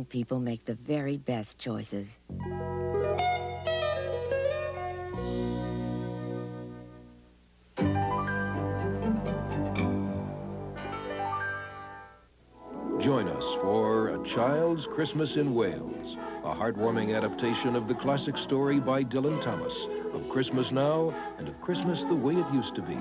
People make the very best choices. Join us for A Child's Christmas in Wales, a heartwarming adaptation of the classic story by Dylan Thomas of Christmas Now and of Christmas the Way It Used to Be.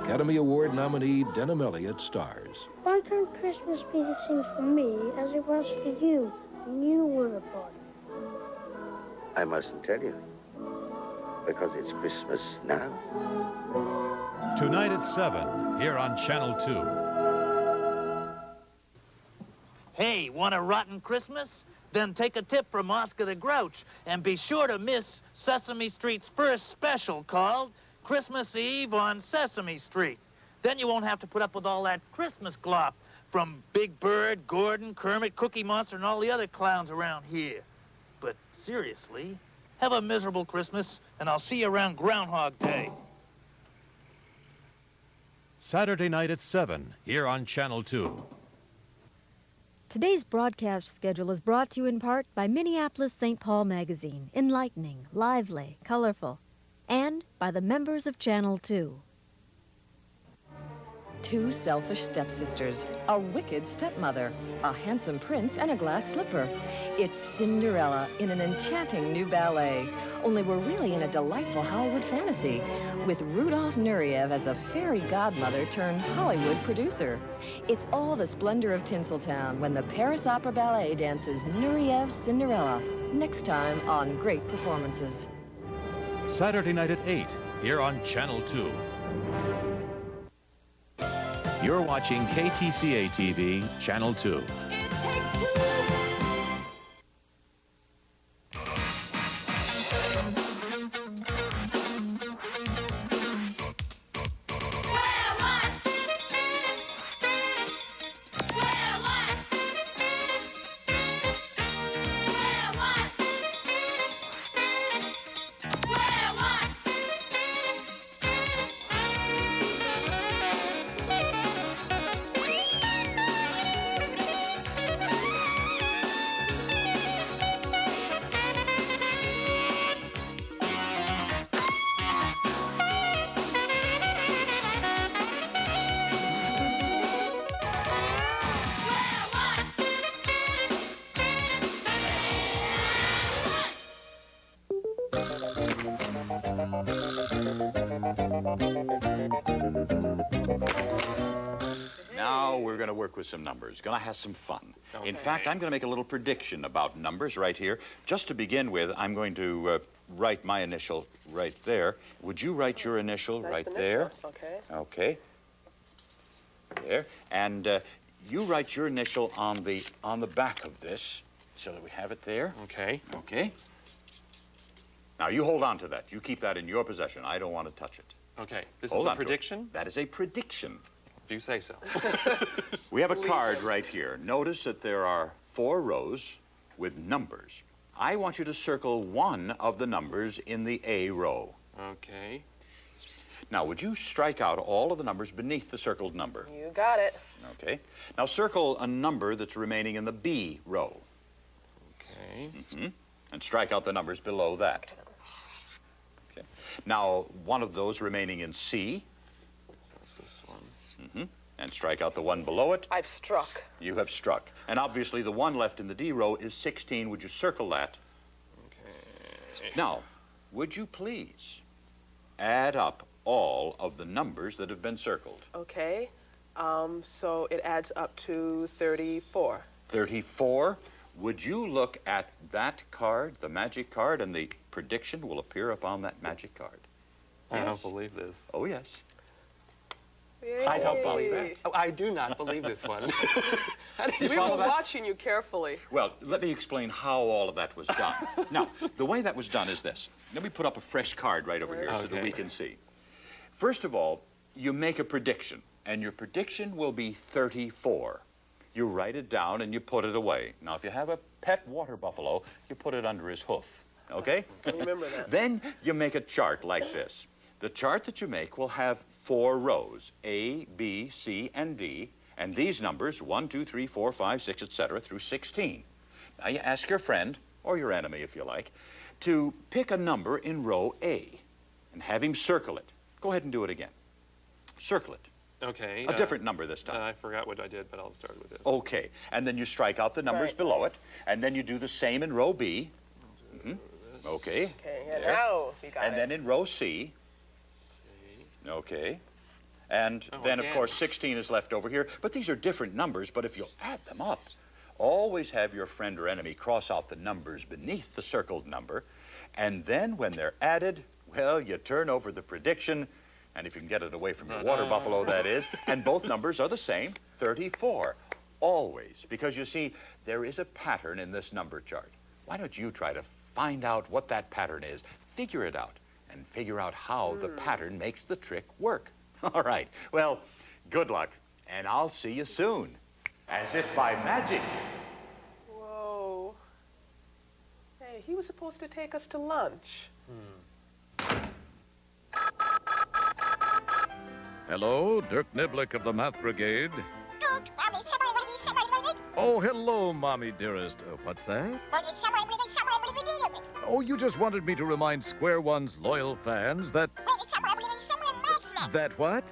Academy Award nominee Denham Elliott stars. Why can't Christmas be the same for me as it was for you when you were a boy? I mustn't tell you, because it's Christmas now. Tonight at 7, here on Channel 2. Hey, want a rotten Christmas? Then take a tip from Oscar the Grouch and be sure to miss Sesame Street's first special called Christmas Eve on Sesame Street. Then you won't have to put up with all that Christmas glop from Big Bird, Gordon, Kermit, Cookie Monster, and all the other clowns around here. But seriously, have a miserable Christmas, and I'll see you around Groundhog Day. Saturday night at 7, here on Channel 2. Today's broadcast schedule is brought to you in part by Minneapolis St. Paul Magazine, enlightening, lively, colorful, and by the members of Channel 2. Two selfish stepsisters, a wicked stepmother, a handsome prince, and a glass slipper. It's Cinderella in an enchanting new ballet. Only we're really in a delightful Hollywood fantasy, with Rudolph Nureyev as a fairy godmother turned Hollywood producer. It's all the splendor of Tinseltown when the Paris Opera Ballet dances Nureyev's Cinderella. Next time on Great Performances. Saturday night at 8, here on Channel 2. You're watching KTCA TV, Channel 2. It takes two. Now we're going to work with some numbers. Going to have some fun. Okay. In fact, I'm going to make a little prediction about numbers right here. Just to begin with, I'm going to write my initial right there. Would you write your initial right there? Okay. Okay. There. And you write your initial on the back of this, so that we have it there. Okay. Okay. Now you hold on to that. You keep that in your possession. I don't want to touch it. Okay. This Hold is a on to it. prediction? That is a prediction. If you say so. We have a card right here. Notice that there are 4 rows with numbers. I want you to circle one of the numbers in the A row. Okay. Now, would you strike out all of the numbers beneath the circled number? You got it. Okay. Now, circle a number that's remaining in the B row. Okay. Mm-hmm. And strike out the numbers below that. Okay. Now, one of those remaining in C. That's this one. Mm-hmm. And strike out the one below it. I've struck. You have struck. And obviously, the one left in the D row is 16. Would you circle that? Okay. Now, would you please add up all of the numbers that have been circled? Okay. So it adds up to 34. 34. Would you look at that card, the magic card, and the prediction will appear upon that magic card? I Yes. don't believe this. Oh, yes. Yay. I don't believe that. Oh, I do not believe this one. How did you We follow were that? watching you carefully. Well, let me explain how all of that was done. Now, the way that was done is this. Let me put up a fresh card right over here so that Okay. we can see. First of all, you make a prediction, and your prediction will be 34. You write it down and you put it away. Now, if you have a pet water buffalo, you put it under his hoof, okay? Remember that. Then you make a chart like this. The chart that you make will have 4 rows, A, B, C, and D, and these numbers, 1, 2, 3, 4, 5, 6, etc., through 16. Now you ask your friend, or your enemy if you like, to pick a number in row A and have him circle it. Go ahead and do it again. Circle it. Okay. A different number this time. I forgot what I did, but I'll start with this. Okay. And then you strike out the numbers below it, and then you do the same in row B. Okay. Okay, and There. now you got And it. then in row C. Okay. And then, of again. course, 16 is left over here. But these are different numbers, but if you'll add them up, always have your friend or enemy cross out the numbers beneath the circled number. And then when they're added, well, you turn over the prediction, and if you can get it away from your water buffalo, that is, and both numbers are the same, 34. Always. Because you see, there is a pattern in this number chart. Why don't you try to find out what that pattern is, figure it out, and figure out how the pattern makes the trick work. All right. Well, good luck, and I'll see you soon. As if by magic. Whoa. Hey, he was supposed to take us to lunch. Hello, Dirk Niblick of the Math Brigade. Oh, hello, Mommy dearest. What's that? Oh, you just wanted me to remind Square One's loyal fans that... That what?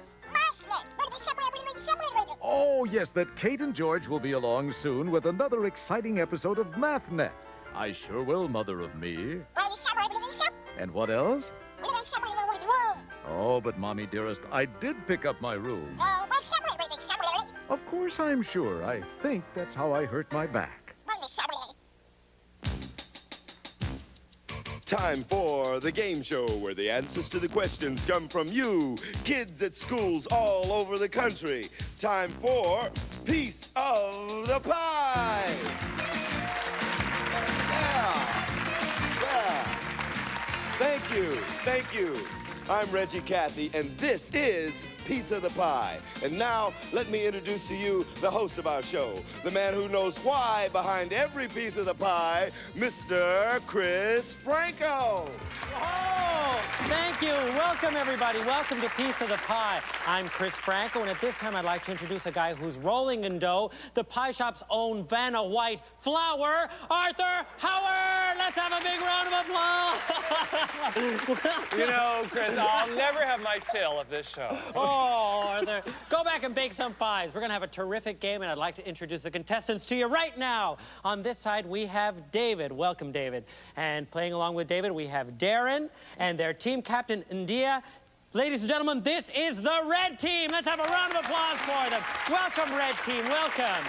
Oh, yes, that Kate and George will be along soon with another exciting episode of Mathnet. I sure will, mother of me. And what else? Oh, but Mommy dearest, I did pick up my room. Of course I'm sure. I think that's how I hurt my back. Time for the game show where the answers to the questions come from you, kids at schools all over the country. Time for Piece of the Pie. Yeah. Thank you. I'm Reggie Cathy, and this is Piece of the Pie. And now, let me introduce to you the host of our show, the man who knows why behind every piece of the pie, Mr. Chris Franco. Oh, thank you. Welcome, everybody. Welcome to Piece of the Pie. I'm Chris Franco, and at this time, I'd like to introduce a guy who's rolling in dough, the pie shop's own Vanna White flower, Arthur Howard. Let's have a big round of applause. You know, Chris, I'll never have my fill of this show. Oh, Arthur, go back and bake some pies. We're going to have a terrific game, and I'd like to introduce the contestants to you right now. On this side, we have David. Welcome, David. And playing along with David, we have Darren and their team captain, India. Ladies and gentlemen, this is the red team. Let's have a round of applause for them. Welcome, red team. Welcome.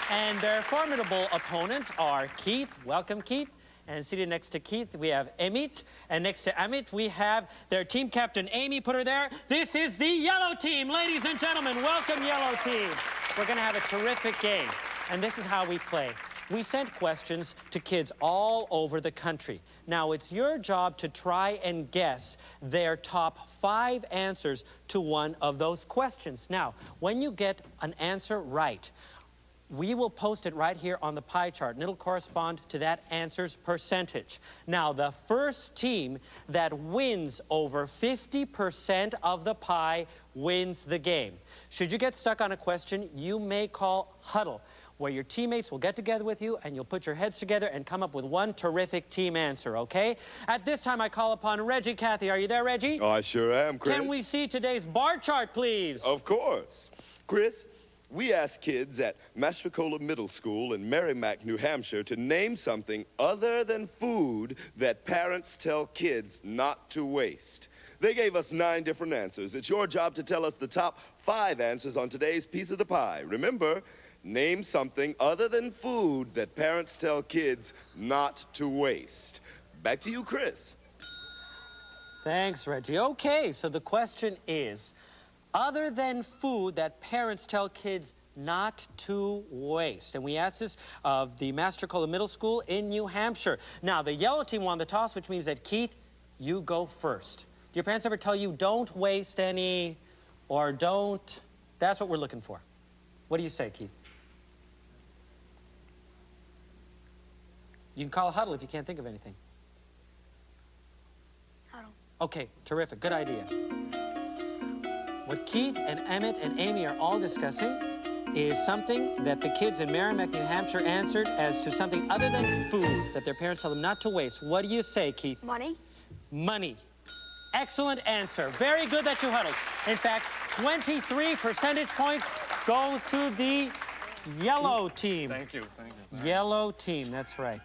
And their formidable opponents are Keith. Welcome, Keith. And seated next to Keith, we have Amit. And next to Amit, we have their team captain, Amy. Put her there. This is the yellow team. Ladies and gentlemen, welcome, yellow team. We're going to have a terrific game. And this is how we play. We sent questions to kids all over the country. Now, it's your job to try and guess their top 5 answers to one of those questions. Now, when you get an answer right, we will post it right here on the pie chart, and it'll correspond to that answer's percentage. Now, the first team that wins over 50% of the pie wins the game. Should you get stuck on a question, you may call huddle, where your teammates will get together with you, and you'll put your heads together and come up with one terrific team answer, okay? At this time, I call upon Reggie Cathy. Are you there, Reggie? Oh, I sure am, Chris. Can we see today's bar chart, please? Of course. Chris, we asked kids at Mastrocola Middle School in Merrimack, New Hampshire, to name something other than food that parents tell kids not to waste. They gave us 9 different answers. It's your job to tell us the top 5 answers on today's Piece of the Pie. Remember, name something other than food that parents tell kids not to waste. Back to you, Chris. Thanks, Reggie. Okay, so the question is, other than food that parents tell kids not to waste. And we asked this of the Mastrocola Middle School in New Hampshire. Now, the yellow team won the toss, which means that, Keith, you go first. Do your parents ever tell you don't waste any or don't? That's what we're looking for. What do you say, Keith? You can call a huddle if you can't think of anything. Huddle. Okay, terrific. Good idea. What Keith and Emmett and Amy are all discussing is something that the kids in Merrimack, New Hampshire answered as to something other than food that their parents tell them not to waste. What do you say, Keith? Money. Money. Excellent answer. Very good that you huddled. In fact, 23 percentage points goes to the yellow team. Thank you. Yellow team, that's right.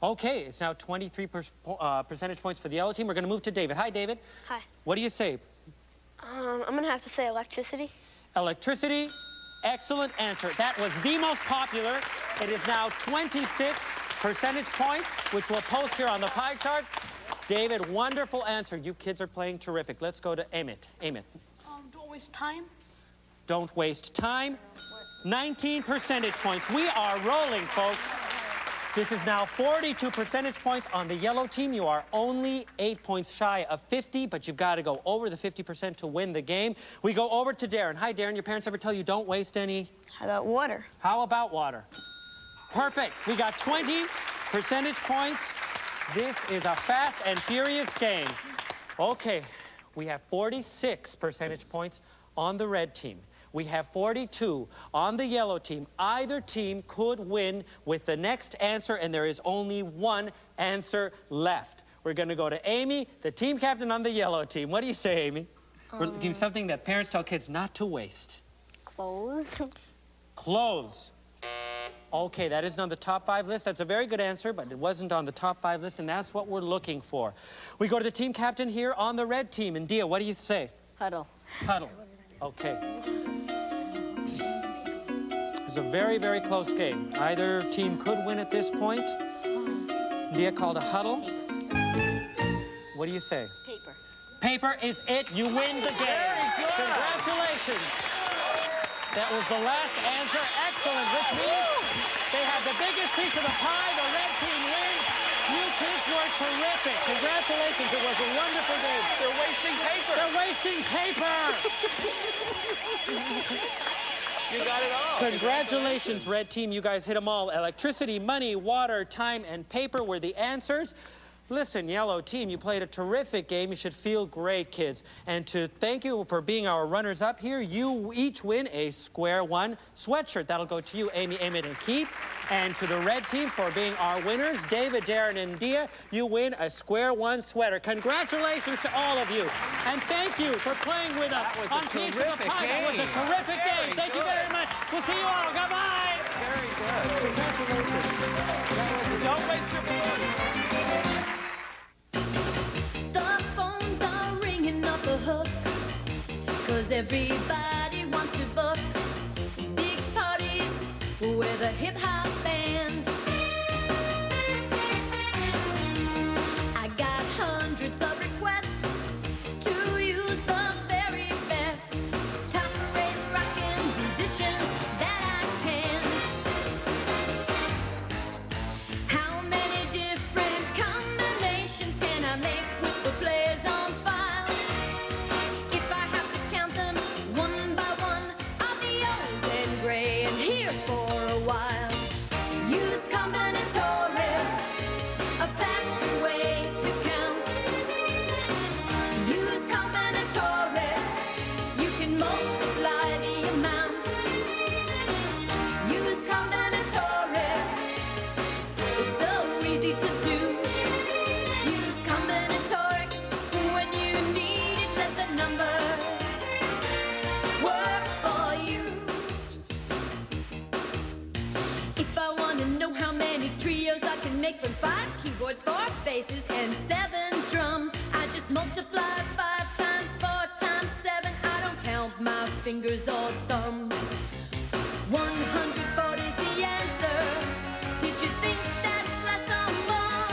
Okay, it's now 23 percentage points for the yellow team. We're going to move to David. Hi, David. Hi. What do you say? I'm going to have to say electricity. Electricity. Excellent answer. That was the most popular. It is now 26 percentage points, which we'll post here on the pie chart. David, wonderful answer. You kids are playing terrific. Let's go to Amit. Amit. Don't waste time. Don't waste time. 19 percentage points. We are rolling, folks. This is now 42 percentage points on the yellow team. You are only 8 points shy of 50, but you've got to go over the 50% to win the game. We go over to Darren. Hi, Darren. Your parents ever tell you don't waste any? How about water? How about water? Perfect. We got 20 percentage points. This is a fast and furious game. Okay, we have 46 percentage points on the red team. We have 42 on the yellow team. Either team could win with the next answer, and there is only one answer left. We're going to go to Amy, the team captain on the yellow team. What do you say, Amy? We're looking for something that parents tell kids not to waste. Clothes. Clothes. Okay, that isn't on the top 5 list. That's a very good answer, but it wasn't on the top 5 list, and that's what we're looking for. We go to the team captain here on the red team. And Dia, what do you say? Huddle. Huddle. Okay. It's a very, very close game. Either team could win at this point. Dia called a huddle. What do you say? Paper. Paper is it. You win the game. Very good. Congratulations. That was the last answer. Excellent, which means they have the biggest piece of the pie. The red team wins. You kids were terrific. Congratulations. It was a wonderful game. They're wasting paper. They're wasting paper. You got it all. Congratulations, red team. You guys hit them all. Electricity, money, water, time, and paper were the answers. Listen, yellow team, you played a terrific game. You should feel great, kids. And to thank you for being our runners-up here, you each win a Square One sweatshirt. That'll go to you, Amy, Emmett, and Keith. And to the red team for being our winners, David, Darren, and Dia, you win a Square One sweater. Congratulations to all of you. And thank you for playing with us on Piece of the Pie. That was a terrific game. Thank you very much. We'll see you all. Goodbye. Very good. Congratulations. Don't waste your food. The phones are ringing off the hook, 'cause everybody wants to book big parties with a hip-hop band. I got hundreds of requests to use the very best top-rate rockin' musicians that I can. How many different combinations can I make with the players on file? If I have to count them one by one, I'll be old and gray and here for a while. Use combinatorics, a faster way to count. Use combinatorics, you can multiply the amounts. Use combinatorics, it's so easy to do. Use combinatorics when you need it. Let the numbers work for you. If I want to know how many trios I can make from 5 keyboards, 4 basses, and 7 drums, I just multiply 5 times 4 times 7. I don't count my fingers or thumbs. 140's the answer. Did you think that it's less or more?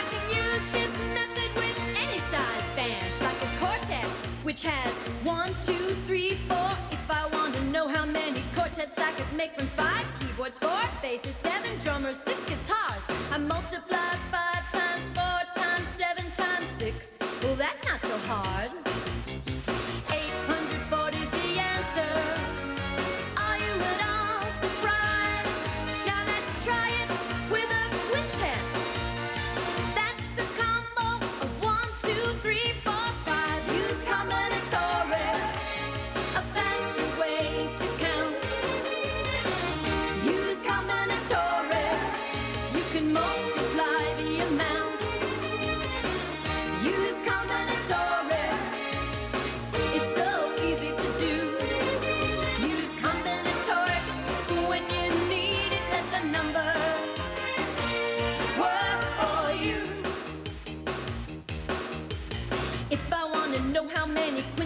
I can use this method with any size band, like a quartet, which has 1, 2, 3, 4. If I want to know how many quartets I could make from 5 keyboards, 4 basses, 7 drummers, 6 guitars, I multiply 5 times 4 times 7 times 6. Well, that's not so hard. 840's the answer. Are you at all surprised? Now let's try it with a quintet. That's a combo of 1, 2, 3, 4, 5. Use combinatorics, a faster way to count.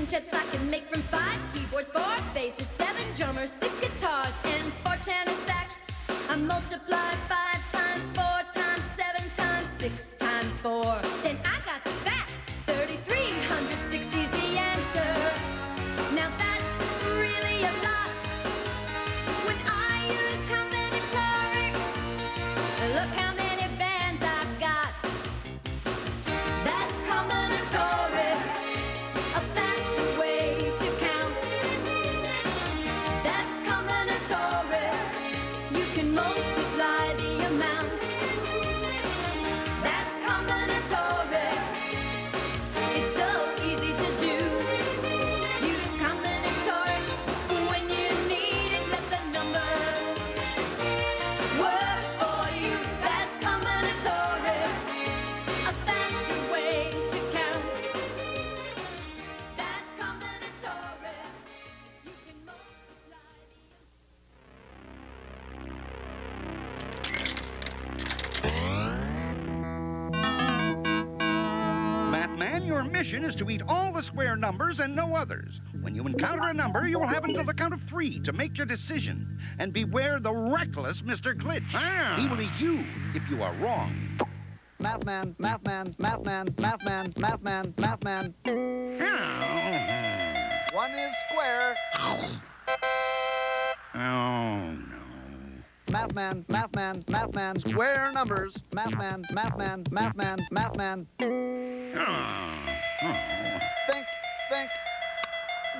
quintets I can make from 5 keyboards, 4 basses, 7 drummers, 6 guitars, and 4 tenor sax. I multiply 5 times 4 times 7 times 6 times 4. Then I got the facts. 3,360's the answer. Now that's really a lot. When I use combinatorics, look how many bands I've got. That's combinatorics, a faster way to count. That's combinatorics, you can multiply the amounts. That's combinatorics, it's so easy to do. Use combinatorics when you need it, let the numbers work for you. That's combinatorics, a faster way to count. That's combinatorics, you can multiply Mathman, your mission is to eat all the square numbers and no others. When you encounter a number, you will have until the count of 3 to make your decision. And beware the reckless Mr. Glitch. He will eat you if you are wrong. Mathman, Mathman, Mathman, Mathman, Mathman, Mathman. 1 is square. Oh, no. Mathman, Mathman, Mathman, square numbers. Mathman, Mathman, Mathman, Mathman. Think.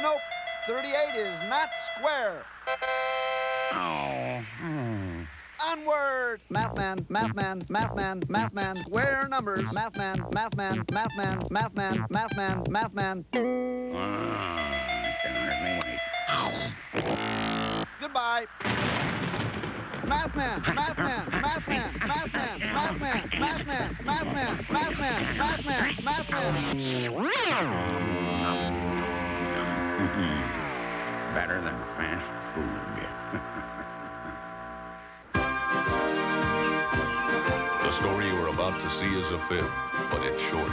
Nope, 38 is not square. Onward! Mathman, Mathman, Mathman, Mathman, square numbers. Mathman, Mathman, Mathman, Mathman, Mathman, Mathman. I can hardly wait. Goodbye. Mathman, Mathman, Mathman, Mathman, Mathman, Mathman, Mathman, Mathman, Mathman, Mathman. Better than fast food. The story you are about to see is a fib, but it's short.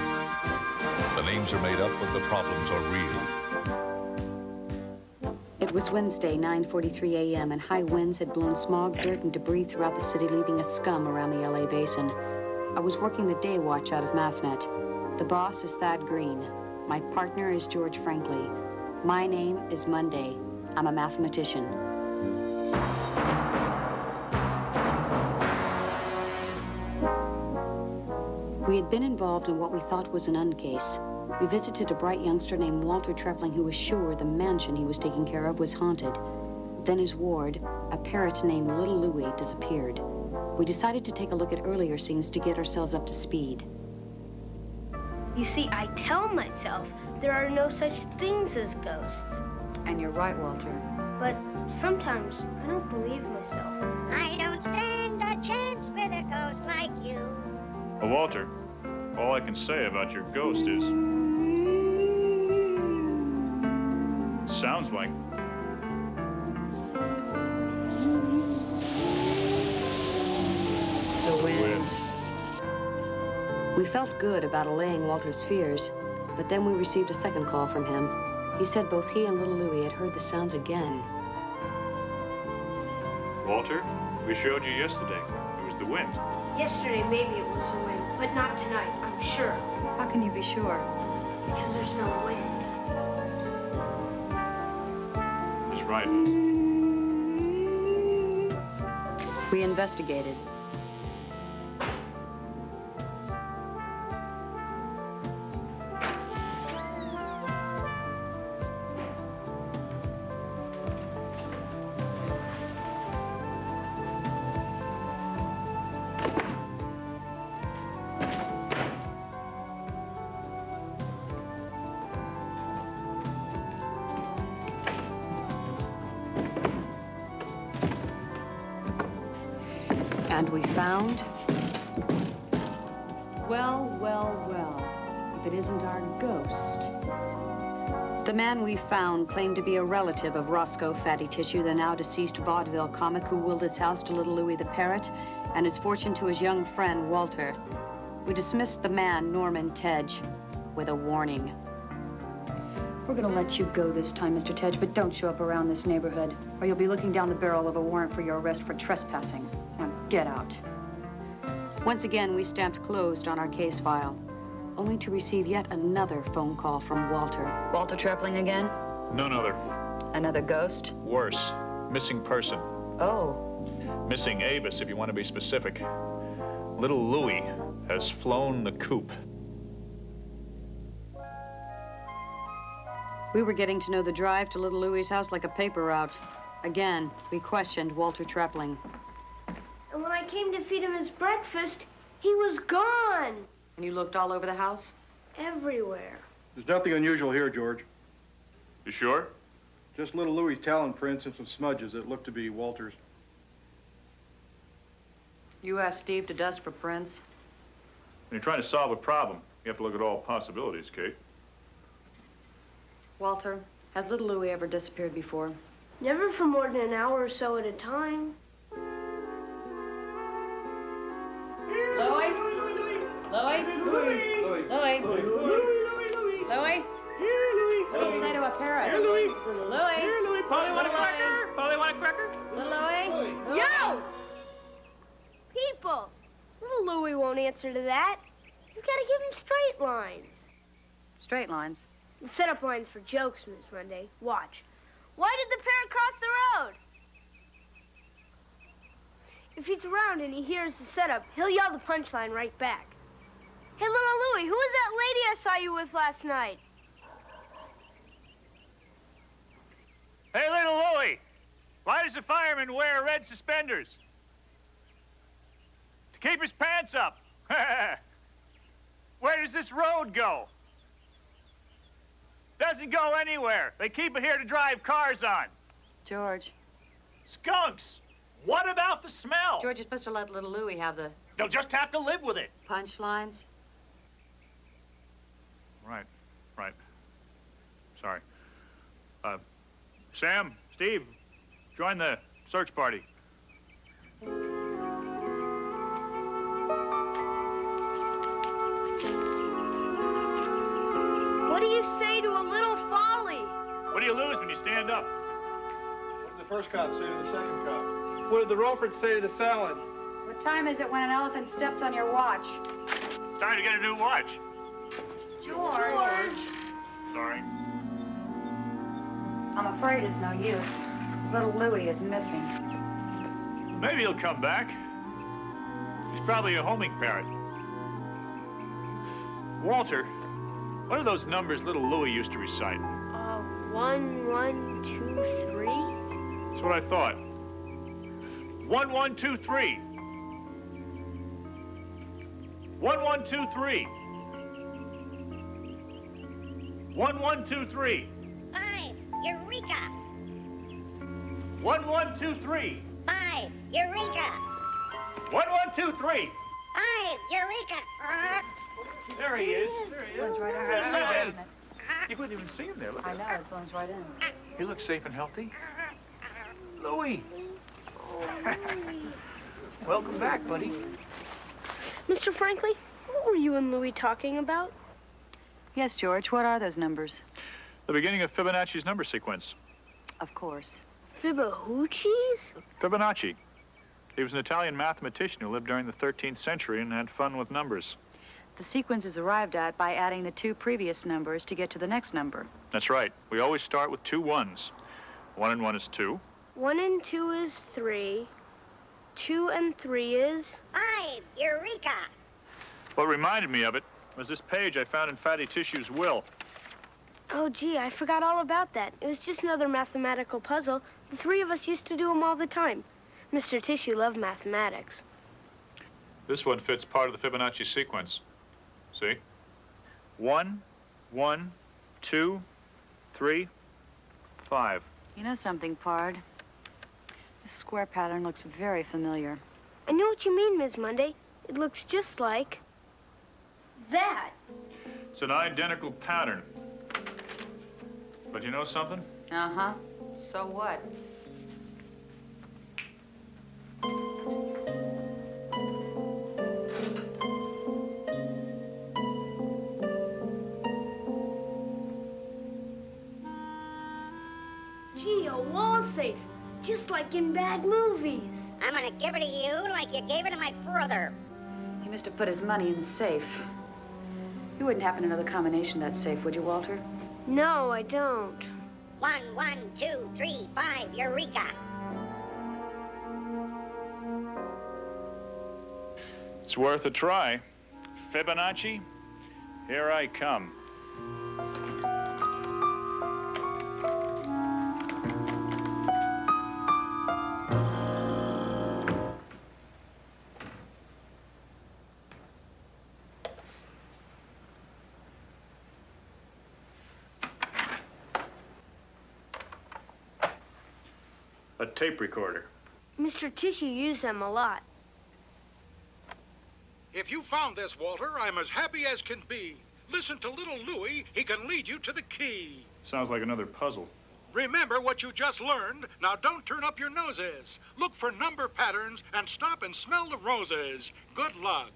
The names are made up, but the problems are real. It was Wednesday, 9:43 a.m., and high winds had blown smog, dirt, and debris throughout the city, leaving a scum around the LA basin. I was working the day watch out of Mathnet. The boss is Thad Green. My partner is George Frankley. My name is Monday. I'm a mathematician. We had been involved in what we thought was an uncase. We visited a bright youngster named Walter Trepling who was sure the mansion he was taking care of was haunted. Then his ward, a parrot named Little Louie, disappeared. We decided to take a look at earlier scenes to get ourselves up to speed. You see, I tell myself there are no such things as ghosts. And you're right, Walter. But sometimes I don't believe myself. I don't stand a chance with a ghost like you. Well, Walter, all I can say about your ghost is... it sounds like... The wind. We felt good about allaying Walter's fears, but then we received a second call from him. He said both he and Little Louie had heard the sounds again. Walter, we showed you yesterday. It was the wind. Yesterday, maybe it was the wind, but not tonight, I'm sure. How can you be sure? Because there's no wind. He's right. We investigated. And we found... Well, if it isn't our ghost. The man we found claimed to be a relative of Roscoe Fatty Tissue, the now deceased vaudeville comic who willed his house to Little Louie the Parrot and his fortune to his young friend, Walter. We dismissed the man, Norman Tedge, with a warning. We're gonna let you go this time, Mr. Tedge, but don't show up around this neighborhood, or you'll be looking down the barrel of a warrant for your arrest for trespassing. Now, get out. Once again, we stamped closed on our case file, only to receive yet another phone call from Walter. Walter Trepling again? None other. Another ghost? Worse. Missing person. Oh. Missing Avis, if you want to be specific. Little Louie has flown the coop. We were getting to know the drive to Little Louie's house like a paper route. Again, we questioned Walter Trepling. And when I came to feed him his breakfast, he was gone. And you looked all over the house? Everywhere. There's nothing unusual here, George. You sure? Just little Louie's talon prints and some smudges that look to be Walter's. You asked Steve to dust for prints? When you're trying to solve a problem, you have to look at all possibilities, Kate. Walter, has little Louie ever disappeared before? Never for more than an hour or so at a time. Louie? Louie? Louie? Louie? Louie? What do you say to a parrot? Louie? Louie? Polly, want a cracker? Polly, want a cracker? Little Louie? Yo! People! Little Louie won't answer to that. You've got to give him straight lines. Straight lines? The setup lines for jokes, Miss Monday. Watch. Why did the parrot cross the road? If he's around and he hears the setup, he'll yell the punchline right back. Hey, little Louie, who was that lady I saw you with last night? Hey, little Louie, why does the fireman wear red suspenders? To keep his pants up. Where does this road go? Doesn't go anywhere. They keep it here to drive cars on. George. Skunks! What about the smell? George, you're supposed to let little Louie have the... They'll just have to live with it. punchlines? Right. Sorry. Sam, Steve, join the search party. What do you say to a little folly? What do you lose when you stand up? What did the first cop say to the second cop? What did the Rofords say to the salad? What time is it when an elephant steps on your watch? Time to get a new watch. George. Sorry. I'm afraid it's no use. Little Louie is missing. Maybe he'll come back. He's probably a homing parrot. Walter, what are those numbers little Louie used to recite? 1, 1, 2, 3. That's what I thought. 1, 1, 2, 3. 1, 1, 2, 3. 1, 1, 2, 3. 5, Eureka! 1, 1, 2, 3. 5, Eureka! 1, 1, 2, 3. 5, Eureka! There he is. There he is. Right There he is. You couldn't even see him there. Look I at know, it blends right in. He looks safe and healthy. Louie. Welcome back, buddy. Mr. Franklin, what were you and Louie talking about? Yes, George, what are those numbers? The beginning of Fibonacci's number sequence. Of course. Fibonacci's? Fibonacci. He was an Italian mathematician who lived during the 13th century and had fun with numbers. The sequence is arrived at by adding the two previous numbers to get to the next number. That's right. We always start with 2 1s. 1 and 1 is 2. 1 and 2 is 3. 2 and 3 is... 5, Eureka! What reminded me of it was this page I found in Fatty Tissue's will. Oh, gee, I forgot all about that. It was just another mathematical puzzle. The three of us used to do them all the time. Mr. Tissue loved mathematics. This one fits part of the Fibonacci sequence. See? 1, 1, 2, 3, 5. You know something, Pard? This square pattern looks very familiar. I know what you mean, Ms. Monday. It looks just like... that. It's an identical pattern. But you know something? Uh-huh. So what? safe, just like in bad movies. I'm gonna give it to you like you gave it to my brother. He must have put his money in the safe. You wouldn't happen to know the combination of that safe, would you, Walter? No, I don't. 1, 1, 2, 3, 5, Eureka. It's worth a try. Fibonacci, here I come. A tape recorder. Mr. Tissue used them a lot. If you found this, Walter, I'm as happy as can be. Listen to little Louie. He can lead you to the key. Sounds like another puzzle. Remember what you just learned. Now don't turn up your noses. Look for number patterns and stop and smell the roses. Good luck.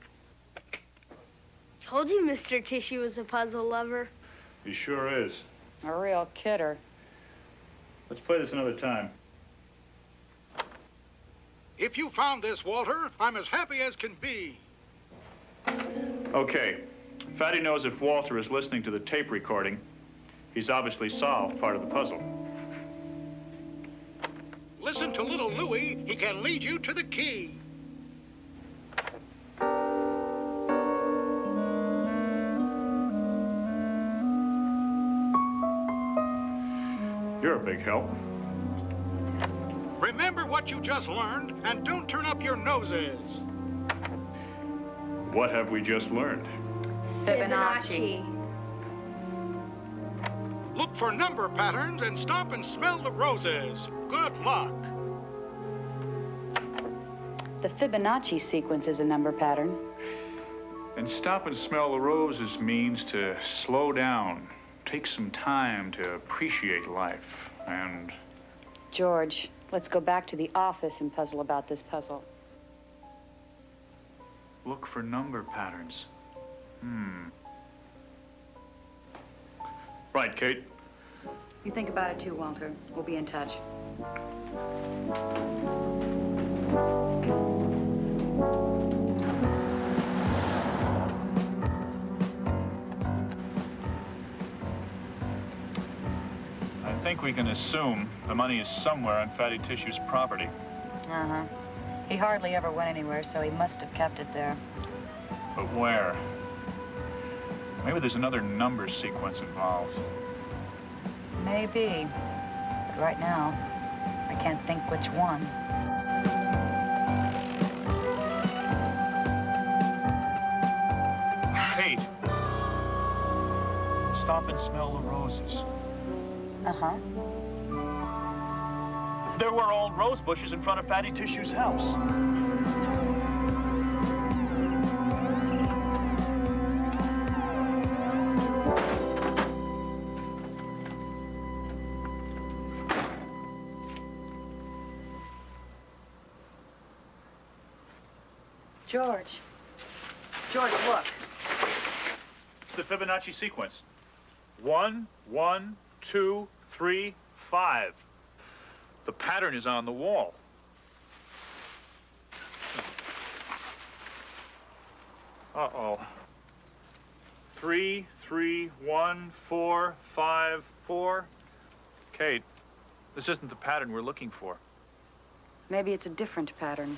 Told you Mr. Tissue was a puzzle lover. He sure is. A real kidder. Let's play this another time. If you found this, Walter, I'm as happy as can be. Okay. Fatty knows if Walter is listening to the tape recording, he's obviously solved part of the puzzle. Listen to little Louie. He can lead you to the key. You're a big help. Remember what you just learned and don't turn up your noses. What have we just learned? Fibonacci. Look for number patterns and stop and smell the roses. Good luck. The Fibonacci sequence is a number pattern. And stop and smell the roses means to slow down, take some time to appreciate life, and... George, let's go back to the office and puzzle about this puzzle. look for number patterns. Right, Kate. You think about it too, Walter. We'll be in touch. I think we can assume the money is somewhere on Fatty Tissue's property. Uh-huh. He hardly ever went anywhere, so he must have kept it there. But where? Maybe there's another number sequence involved. Maybe. But right now, I can't think which one. Kate! Stop and smell the roses. Uh-huh. There were old rose bushes in front of Fatty Tissue's house. George. George, look. It's the Fibonacci sequence. 1, 1, 2, 3, 5. The pattern is on the wall. Uh-oh. 3, 3, 1, 4, 5, 4. Kate, this isn't the pattern we're looking for. Maybe it's a different pattern.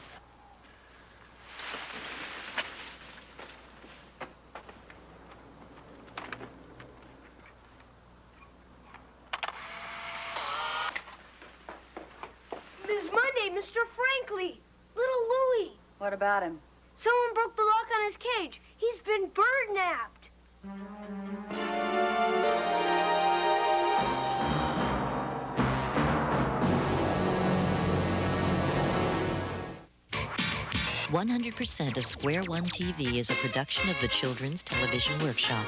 Mr. Frankly! Little Louie! What about him? Someone broke the lock on his cage. He's been bird-napped. "100% of Square One TV is a production of the Children's Television Workshop.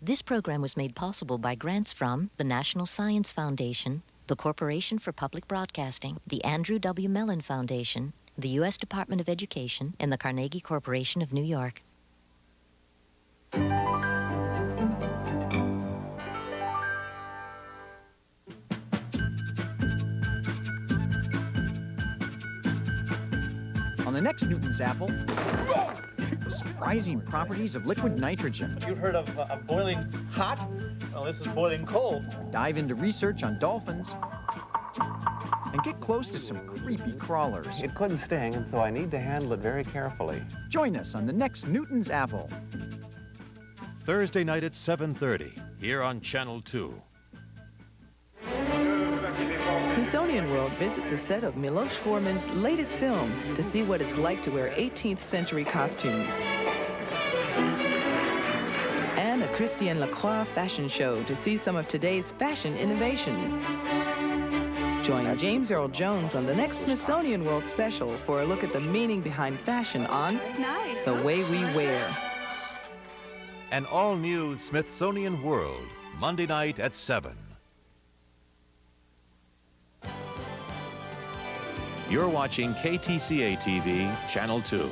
This program was made possible by grants from the National Science Foundation, the Corporation for Public Broadcasting, the Andrew W. Mellon Foundation, the U.S. Department of Education, and the Carnegie Corporation of New York. the next Newton's Apple, the surprising properties of liquid nitrogen. You heard of boiling hot? Well, this is boiling cold. Dive into research on dolphins and get close to some creepy crawlers. It could sting, and so I need to handle it very carefully. Join us on the next Newton's Apple. Thursday night at 7:30, here on Channel 2. Smithsonian World visits the set of Milos Forman's latest film to see what it's like to wear 18th century costumes. And a Christian Lacroix fashion show to see some of today's fashion innovations. Join James Earl Jones on the next Smithsonian World special for a look at the meaning behind fashion on The Way We Wear. An all-new Smithsonian World, Monday night at 7. You're watching KTCA TV, Channel 2.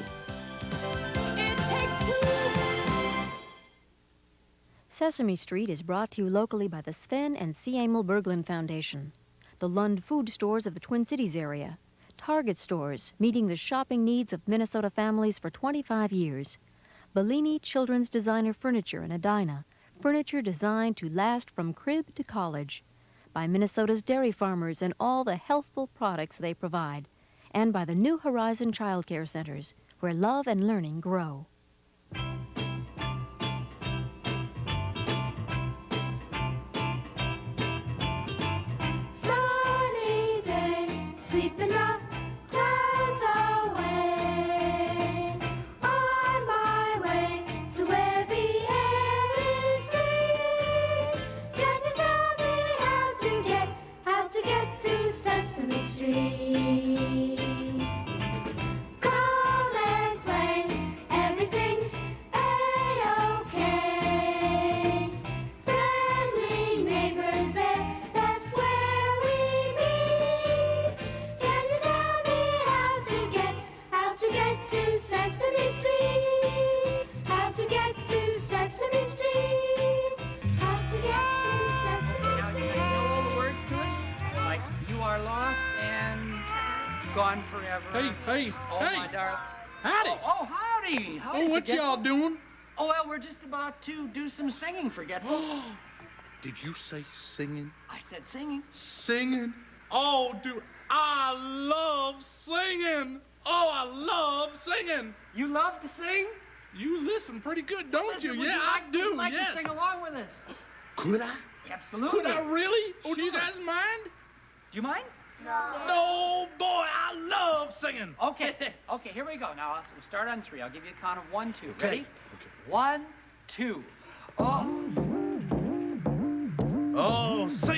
Sesame Street is brought to you locally by the Sven and C. Emil Berglund Foundation, the Lund food stores of the Twin Cities area, Target stores meeting the shopping needs of Minnesota families for 25 years, Bellini Children's Designer Furniture in Edina, furniture designed to last from crib to college, by Minnesota's dairy farmers and all the healthful products they provide, and by the New Horizon Child Care Centers, where love and learning grow. Sunny day, sweeping the clouds away. On my way to where the air is sweet. Can you tell me how to get to Sesame Street? Come and play, everything's A-OK. Friendly neighbors there, that's where we meet. Can you tell me how to get to Sesame Street? How to get to Sesame Street? How to get to Sesame Now, do you know all the words to it? Like, you are lost and gone forever. Hey, Oh, hey. my darling. Howdy. Oh, howdy. Howdy, Oh, what Forgetful. y'all doing? Oh, well, we're just about to do some singing, Forgetful. Did you say singing? I said singing. Singing? Oh, I love singing. Oh, I love singing. You love to sing? You listen pretty good, don't Listen, you? would Yeah, like, I do. Would you like yes. to sing along with us? Could I? Absolutely. Could I really? Oh, do you Sure. guys mind? Do you mind? No, boy, I love singing. Okay, okay, here we go. Now, we'll start on 3. I'll give you a count of 1, 2. Okay. Ready? 1, 2. Oh. Oh, sing